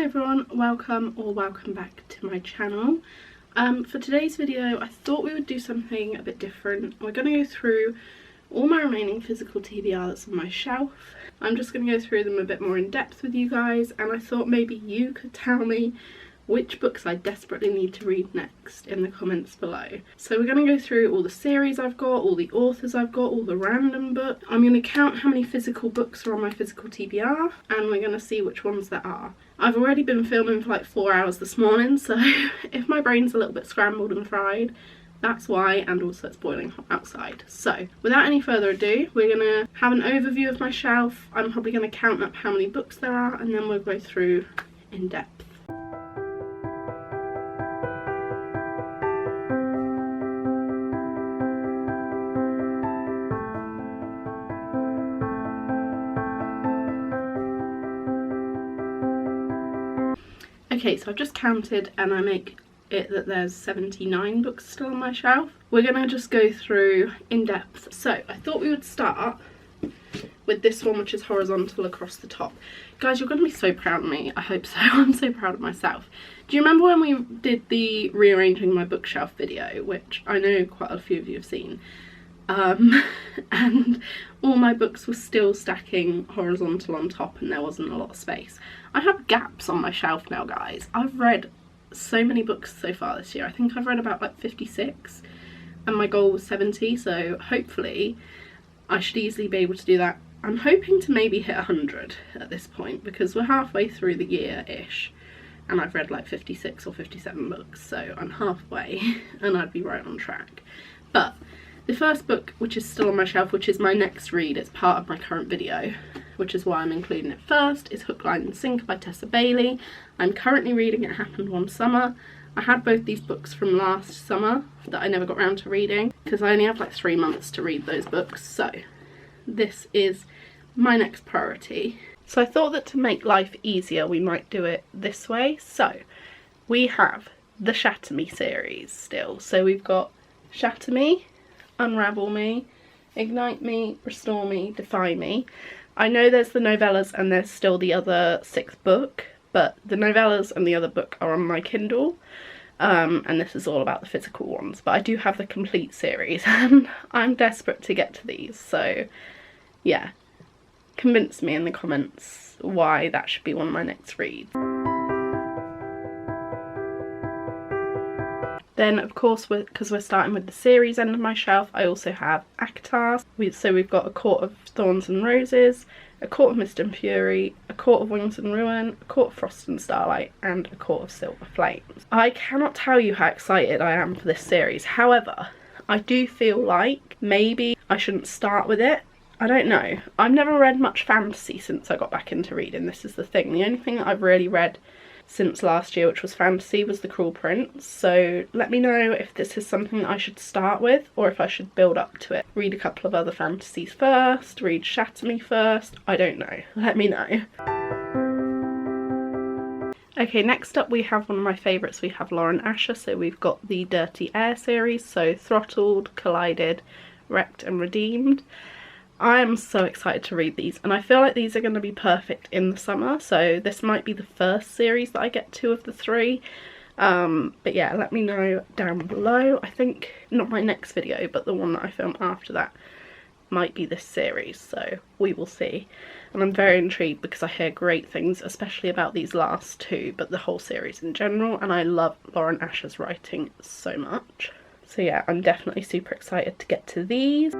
everyone, welcome back to my channel. For today's video I thought we would do something a bit different. We're going to go through all my remaining physical TBR that's on my shelf. I'm just going to go through them a bit more in depth with you guys, and I thought maybe you could tell me which books I desperately need to read next in the comments below. So we're going to go through all the series I've got, all the authors I've got, all the random books. I'm going to count how many physical books are on my physical TBR, and we're going to see which ones there are. I've already been filming for like 4 hours this morning, so if my brain's a little bit scrambled and fried, that's why, and also it's boiling hot outside. So without any further ado, we're going to have an overview of my shelf. I'm probably going to count up how many books there are, and then we'll go through in depth. Okay, so I've just counted and I make it that there's 79 books still on my shelf. We're going to just go through in depth. So I thought we would start with this one, which is horizontal across the top. Guys, you're going to be so proud of me. I hope so. I'm so proud of myself. Do you remember when we did the rearranging my bookshelf video, which I know quite a few of you have seen? And all my books were still stacking horizontal on top and there wasn't a lot of space. I have gaps on my shelf now, guys. I've read so many books so far this year. I think I've read about like 56 and my goal was 70, so hopefully I should easily be able to do that. I'm hoping to maybe hit 100 at this point because we're halfway through the year-ish and I've read like 56 or 57 books, so I'm halfway and I'd be right on track. But the first book, which is still on my shelf, which is my next read, it's part of my current video, which is why I'm including it first, is Hook, Line and Sinker by Tessa Bailey. I'm currently reading It Happened One Summer. I had both these books from last summer that I never got around to reading because I only have like 3 months to read those books, so this is my next priority. So I thought that to make life easier we might do it this way. So we have the Shatter Me series still. So we've got Shatter Me, Unravel Me, Ignite Me, Restore Me, Defy Me. I know there's the novellas and there's still the other 6th book, but the novellas and the other book are on my Kindle, and this is all about the physical ones, but I do have the complete series and I'm desperate to get to these, so yeah, convince me in the comments why that should be one of my next reads. Then, of course, because we're starting with the series end of my shelf, I also have ACOTAR. So we've got A Court of Thorns and Roses, A Court of Mist and Fury, A Court of Wings and Ruin, A Court of Frost and Starlight, and A Court of Silver Flames. I cannot tell you how excited I am for this series. However, I do feel like maybe I shouldn't start with it. I don't know. I've never read much fantasy since I got back into reading. This is the thing. The only thing that I've really read since last year, which was fantasy, was The Cruel Prince. So let me know if this is something that I should start with or if I should build up to it. Read a couple of other fantasies first, read Shatter Me first, I don't know. Let me know. Okay, next up we have one of my favourites. We have Lauren Asher. So we've got the Dirty Air series, so Throttled, Collided, Wrecked and Redeemed. I am so excited to read these, and I feel like these are going to be perfect in the summer, so this might be the first series that I get to of the 3. But yeah, let me know down below. I think not my next video, but the one that I film after that might be this series, so we will see. And I'm very intrigued because I hear great things, especially about these last 2, but the whole series in general, and I love Lauren Asher's writing so much. So yeah, I'm definitely super excited to get to these.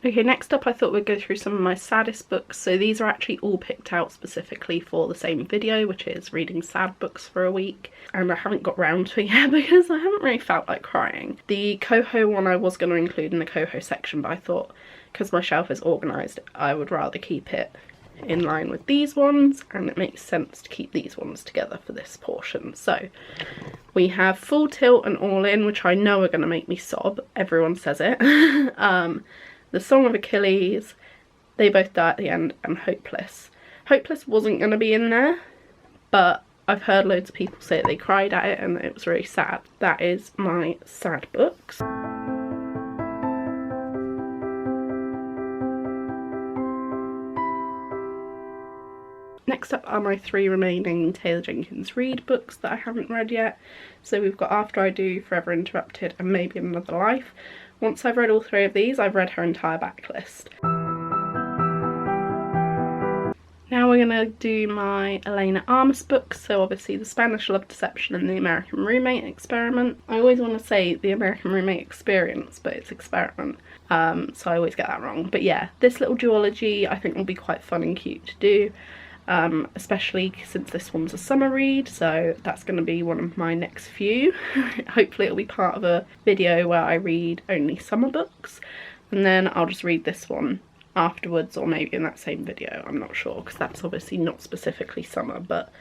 Okay, next up I thought we'd go through some of my saddest books. So these are actually all picked out specifically for the same video, which is reading sad books for a week. And I haven't got round to it yet because I haven't really felt like crying. The Coho one I was going to include in the Coho section, but I thought because my shelf is organised, I would rather keep it in line with these ones, and it makes sense to keep these ones together for this portion. So we have Full Tilt and All In, which I know are going to make me sob. Everyone says it. The Song of Achilles, They Both Die at the End, and Hopeless. Hopeless wasn't going to be in there, but I've heard loads of people say they cried at it and it was really sad. That is my sad books. Next up are my 3 remaining Taylor Jenkins Reid books that I haven't read yet. So we've got After I Do, Forever Interrupted and Maybe Another Life. Once I've read all 3 of these, I've read her entire backlist. Now we're going to do my Elena Armas books, so obviously The Spanish Love Deception and The American Roommate Experiment. I always want to say The American Roommate Experience, but it's experiment, so I always get that wrong. But yeah, this little duology I think will be quite fun and cute to do, especially since this one's a summer read, so that's going to be one of my next few. Hopefully it'll be part of a video where I read only summer books, and then I'll just read this one afterwards, or maybe in that same video, I'm not sure, because that's obviously not specifically summer. But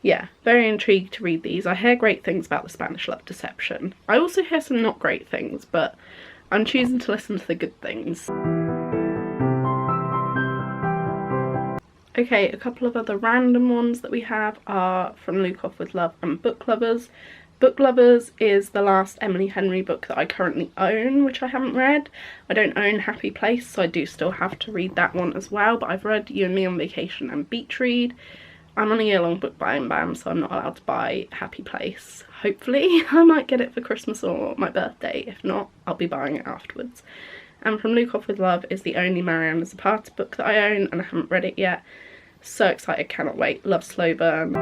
yeah, very intrigued to read these. I hear great things about The Spanish Love Deception. I also hear some not great things, but I'm choosing to listen to the good things. Okay, a couple of other random ones that we have are from Luke Off With Love and Book Lovers. Book Lovers is the last Emily Henry book that I currently own, which I haven't read. I don't own Happy Place, so I do still have to read that one as well, but I've read You and Me on Vacation and Beach Read. I'm on a year-long book buying ban, so I'm not allowed to buy Happy Place. Hopefully I might get it for Christmas or my birthday. If not, I'll be buying it afterwards. And from Luke Off With Love is the only Mariana Zapata book that I own, and I haven't read it yet. So excited, cannot wait. Love Slow Burn.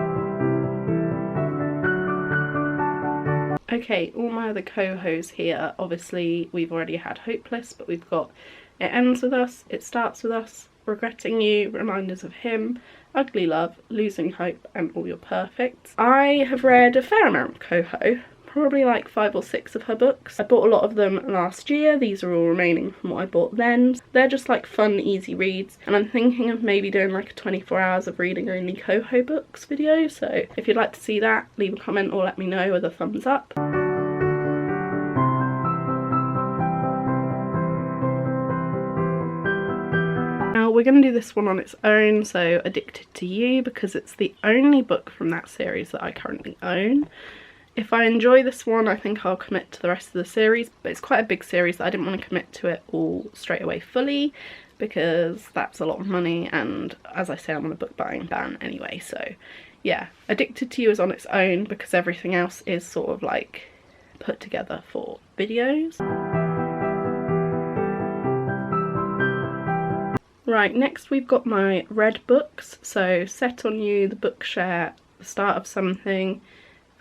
Okay, all my other cohos here, obviously we've already had Hopeless, but we've got It Ends With Us, It Starts With Us, Regretting You, Reminders of Him, Ugly Love, Losing Hope and All Your Perfects. I have read a fair amount of coho, probably like 5 or 6 of her books. I bought a lot of them last year. These are all remaining from what I bought then. They're just like fun, easy reads, and I'm thinking of maybe doing like a 24 hours of reading only coho books video, so if you'd like to see that, leave a comment or let me know with a thumbs up. Now we're going to do this one on its own, so Addicted to You, because it's the only book from that series that I currently own. If I enjoy this one, I think I'll commit to the rest of the series, but it's quite a big series that I didn't want to commit to it all straight away fully, because that's a lot of money, and as I say, I'm on a book buying ban anyway, so yeah. Addicted to You is on its own because everything else is sort of like put together for videos. Right, next we've got my read books, so Set on You, The Bookshare, The Start of Something,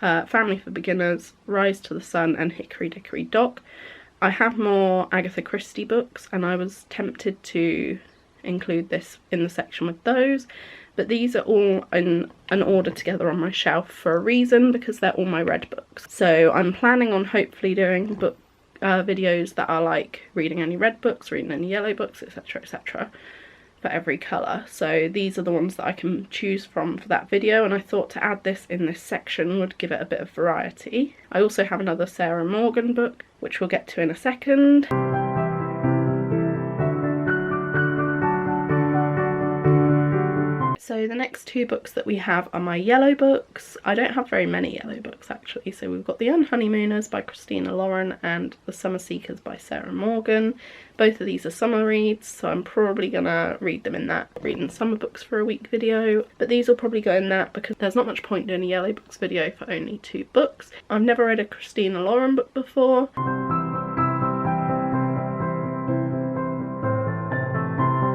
Family for Beginners, Rise to the Sun and Hickory Dickory Dock. I have more Agatha Christie books and I was tempted to include this in the section with those, but these are all in an order together on my shelf for a reason, because they're all my read books. So I'm planning on hopefully doing book videos that are like reading any red books, reading any yellow books, etc, etc, for every colour. So these are the ones that I can choose from for that video, and I thought to add this in this section would give it a bit of variety. I also have another Sarah Morgan book, which we'll get to in a second. So the next 2 books that we have are my yellow books. I don't have very many yellow books actually, so we've got The Unhoneymooners by Christina Lauren and The Summer Seekers by Sarah Morgan. Both of these are summer reads, so I'm probably gonna read them in that reading summer books for a week video, but these will probably go in that because there's not much point doing a yellow books video for only 2 books. I've never read a Christina Lauren book before.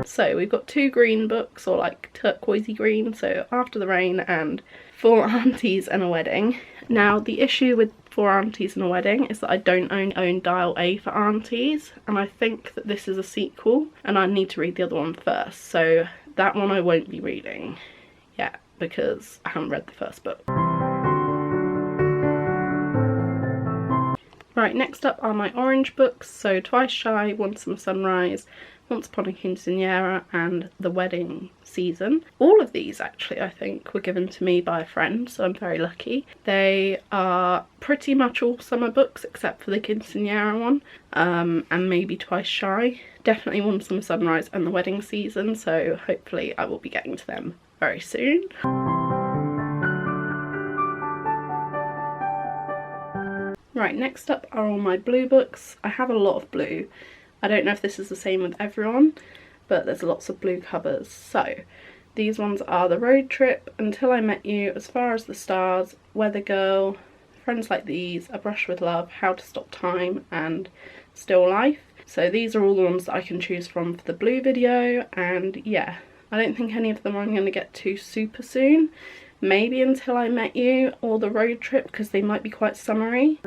So we've got 2 green books, or like turquoisey green, so After the Rain and 4 Aunties and a Wedding. Now the issue with 4 Aunties and a Wedding is that I don't own Dial A for Aunties, and I think that this is a sequel and I need to read the other one first, so that one I won't be reading yet because I haven't read the first book. Right, next up are my orange books, so Twice Shy, One Summer Sunrise, Once Upon a Quinceañera and The Wedding Season. All of these actually I think were given to me by a friend, so I'm very lucky. They are pretty much all summer books except for the Quinceañera one, and maybe Twice Shy. Definitely One Summer Sunrise and The Wedding Season, so hopefully I will be getting to them very soon. Right, next up are all my blue books. I have a lot of blue. I don't know if this is the same with everyone, but there's lots of blue covers. So These ones are The Road Trip, Until I Met You, As Far as the Stars, Weather Girl, Friends Like These, A Brush with Love, How to Stop Time, and Still Life. So these are all the ones that I can choose from for the blue video, and yeah, I don't think any of them I'm going to get to super soon. Maybe Until I Met You or The Road Trip, because they might be quite summery.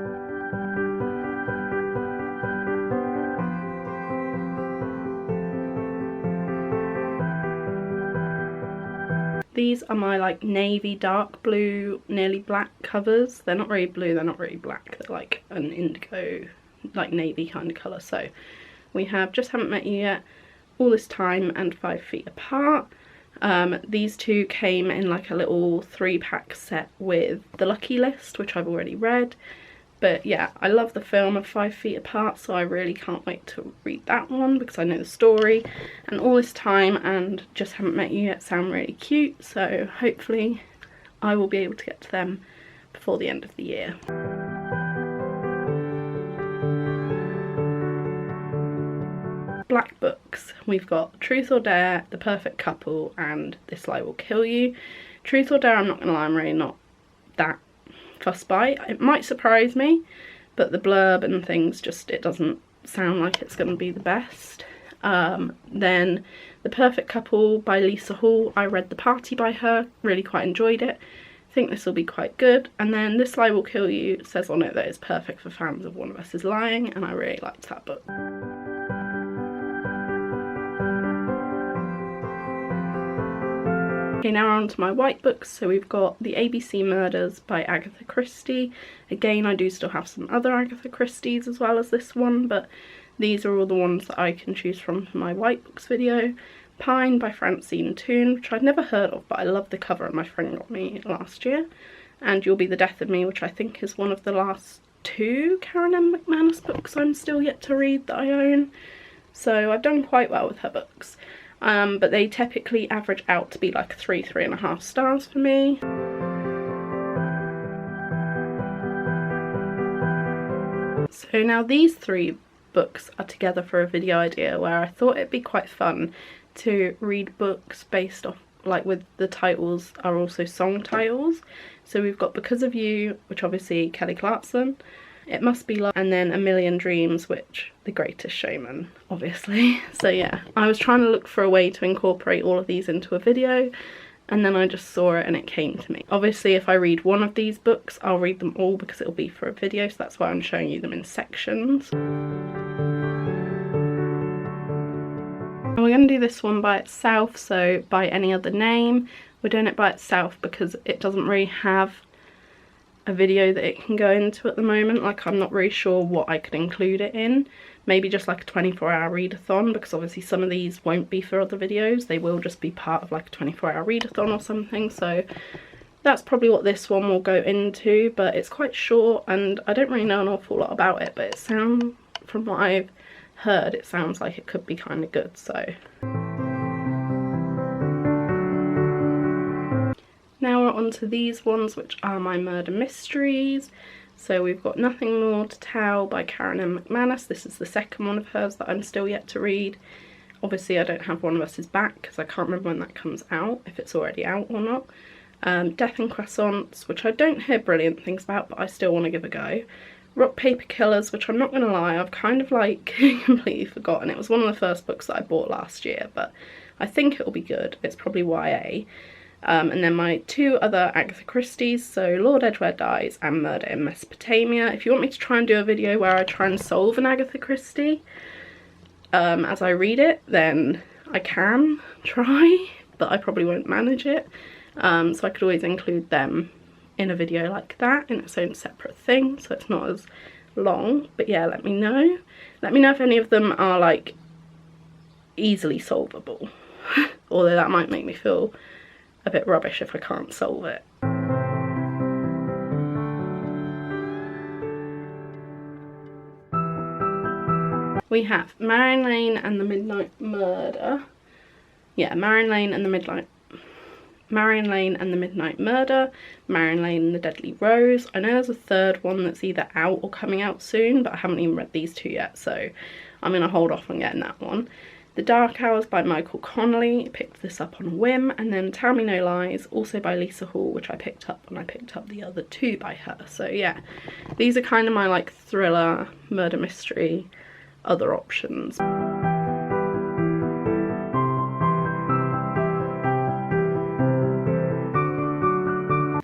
These are my like navy, dark blue, nearly black covers. They're not really blue, they're not really black, they're like an indigo, like navy kind of colour. So we have Just Haven't Met You Yet, All This Time, and 5 Feet Apart. These two came in like a little 3-pack set with The Lucky List, which I've already read. But yeah, I love the film of 5 Feet Apart, so I really can't wait to read that one because I know the story. And All This Time and Just Haven't Met You Yet sound really cute, so hopefully I will be able to get to them before the end of the year. Black books. We've got Truth or Dare, The Perfect Couple, and This Lie Will Kill You. Truth or Dare, I'm not gonna lie, I'm really not that fussed by. It might surprise me, but the blurb and things just, it doesn't sound like it's going to be the best. Then The Perfect Couple by Lisa Hall, I read The Party by her, really quite enjoyed it. I think this will be quite good. And then This Lie Will Kill You says on it that it's perfect for fans of One of Us Is Lying, and I really liked that book. Okay, now we're on to my white books. So we've got The ABC Murders by Agatha Christie. Again, I do still have some other Agatha Christies as well as this one, but these are all the ones that I can choose from for my white books video. Pine by Francine Toon, which I'd never heard of, but I love the cover and my friend got me last year. And You'll Be the Death of Me, which I think is one of the last 2 Karen M. McManus books I'm still yet to read that I own. So I've done quite well with her books. But they typically average out to be like 3.5 stars for me. So now these 3 books are together for a video idea where I thought it'd be quite fun to read books based off, like with the titles are also song titles. So we've got Because of You, which obviously Kelly Clarkson, It Must Be Love, and then A Million Dreams, which The Greatest Showman, obviously. So yeah, I was trying to look for a way to incorporate all of these into a video, and then I just saw it and it came to me. Obviously, if I read one of these books, I'll read them all because it'll be for a video, so that's why I'm showing you them in sections. And we're going to do this one by itself, so By Any Other Name. We're doing it by itself because it doesn't really have a video that it can go into at the moment. Like, I'm not really sure what I could include it in. Maybe just like a 24-hour readathon, because obviously some of these won't be for other videos. They will just be part of like a 24-hour readathon or something. So that's probably what this one will go into, but it's quite short and I don't really know an awful lot about it, but it sounds, from what I've heard, it sounds like it could be kind of good. So now we're on to these ones, which are my murder mysteries. So we've got Nothing More to Tell by Karen M. McManus. This is the second one of hers that I'm still yet to read. Obviously I don't have One of Us Is Back because I can't remember when that comes out, if it's already out or not. Death and Croissants, which I don't hear brilliant things about, but I still want to give a go. Rock Paper Killers, which I'm not going to lie, I've kind of like completely forgotten. It was one of the first books that I bought last year, but I think it'll be good. It's probably YA. And then my 2 other Agatha Christie's, so Lord Edgware Dies and Murder in Mesopotamia. If you want me to try and do a video where I try and solve an Agatha Christie as I read it, then I can try, but I probably won't manage it. So I could always include them in a video like that, in its own separate thing, so it's not as long. But yeah, let me know. Let me know if any of them are like easily solvable. Although that might make me feel a bit rubbish if I can't solve it. We have Marian Lane and the Midnight Murder. Yeah, Marian Lane and the Midnight Murder, Marian Lane and the Deadly Rose. I know there's a third one that's either out or coming out soon, but I haven't even read these 2 yet, so I'm going to hold off on getting that one. The Dark Hours by Michael Connolly, picked this up on a whim, and then Tell Me No Lies, also by Lisa Hall, which I picked up when I picked up the other two by her. So yeah, these are kind of my like thriller, murder mystery, other options.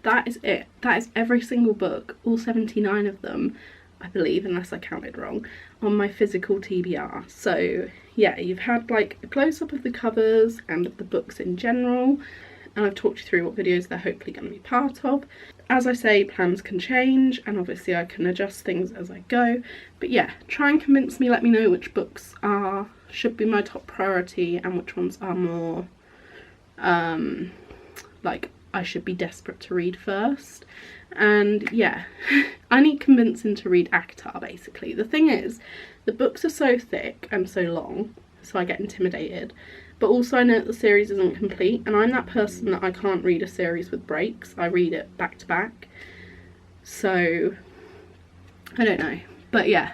That is it. That is every single book, all 79 of them, I believe, unless I counted wrong, on my physical TBR. So yeah, you've had like a close-up of the covers and of the books in general, and I've talked you through what videos they're hopefully going to be part of. As I say, plans can change, and obviously I can adjust things as I go, but yeah, try and convince me, let me know which books should be my top priority and which ones are more like I should be desperate to read first. And yeah, I need convincing to read ACOTAR basically. The thing is, the books are so thick and so long, so I get intimidated, but also I know that the series isn't complete, and I'm that person that I can't read a series with breaks. I read it back to back, so I don't know. But yeah,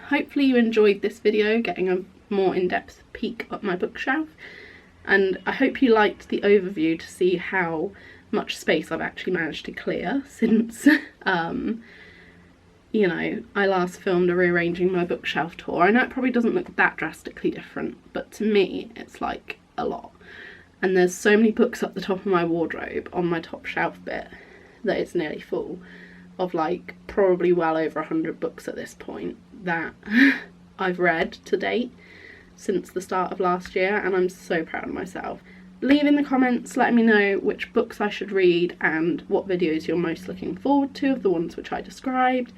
hopefully you enjoyed this video, getting a more in-depth peek at my bookshelf, and I hope you liked the overview to see how much space I've actually managed to clear since you know, I last filmed a rearranging my bookshelf tour. I know it probably doesn't look that drastically different, but to me it's like a lot, and there's so many books up the top of my wardrobe on my top shelf bit that it's nearly full of like probably well over 100 books at this point that I've read to date since the start of last year, and I'm so proud of myself. Leave in the comments letting me know which books I should read and what videos you're most looking forward to of the ones which I described.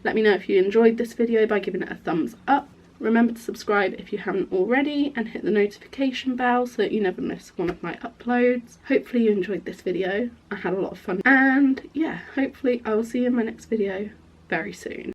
Let me know if you enjoyed this video by giving it a thumbs up. Remember to subscribe if you haven't already, and hit the notification bell so that you never miss one of my uploads. Hopefully you enjoyed this video. I had a lot of fun, and yeah, hopefully I will see you in my next video very soon.